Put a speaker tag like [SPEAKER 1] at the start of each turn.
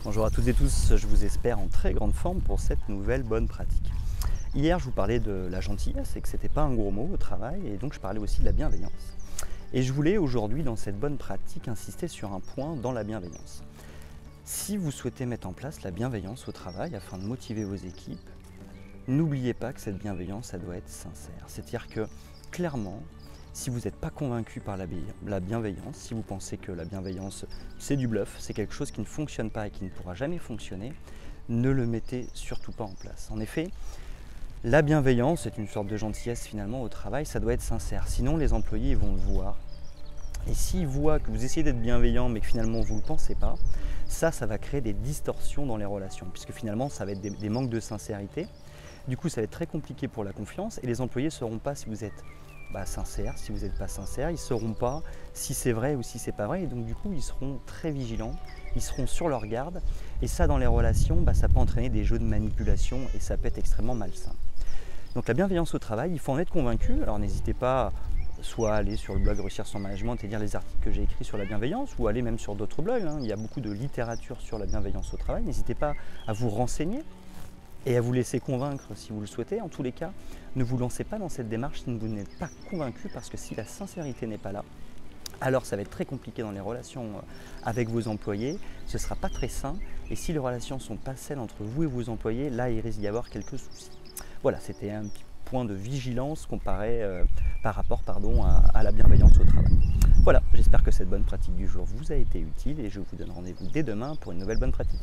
[SPEAKER 1] Bonjour à toutes et tous, je vous espère en très grande forme pour cette nouvelle bonne pratique. Hier, je vous parlais de la gentillesse et que c'était pas un gros mot au travail, et donc je parlais aussi de la bienveillance. Et je voulais aujourd'hui, dans cette bonne pratique, insister sur un point dans la bienveillance. Si vous souhaitez mettre en place la bienveillance au travail afin de motiver vos équipes, n'oubliez pas que cette bienveillance, elle doit être sincère. C'est-à-dire que, clairement, si vous n'êtes pas convaincu par la bienveillance, si vous pensez que la bienveillance c'est du bluff, c'est quelque chose qui ne fonctionne pas et qui ne pourra jamais fonctionner, ne le mettez surtout pas en place. En effet, la bienveillance est une sorte de gentillesse finalement au travail, ça doit être sincère. Sinon les employés vont le voir. Et s'ils voient que vous essayez d'être bienveillant mais que finalement vous ne le pensez pas, ça va créer des distorsions dans les relations, puisque finalement ça va être des manques de sincérité. Du coup ça va être très compliqué pour la confiance et les employés ne sauront pas si vous êtes sincère, si vous n'êtes pas sincère, ils ne sauront pas si c'est vrai ou si c'est pas vrai, et donc du coup ils seront très vigilants, ils seront sur leur garde, et ça dans les relations, ça peut entraîner des jeux de manipulation et ça peut être extrêmement malsain. Donc la bienveillance au travail, il faut en être convaincu, alors n'hésitez pas soit à aller sur le blog Réussir son management et lire les articles que j'ai écrits sur la bienveillance, ou aller même sur d'autres blogs, il y a beaucoup de littérature sur la bienveillance au travail, n'hésitez pas à vous renseigner et à vous laisser convaincre si vous le souhaitez. En tous les cas, ne vous lancez pas dans cette démarche si vous n'êtes pas convaincu, parce que si la sincérité n'est pas là, alors ça va être très compliqué dans les relations avec vos employés, ce ne sera pas très sain, et si les relations ne sont pas saines entre vous et vos employés, là il risque d'y avoir quelques soucis. Voilà, c'était un petit point de vigilance comparé par rapport à la bienveillance au travail. Voilà, j'espère que cette bonne pratique du jour vous a été utile et je vous donne rendez-vous dès demain pour une nouvelle bonne pratique.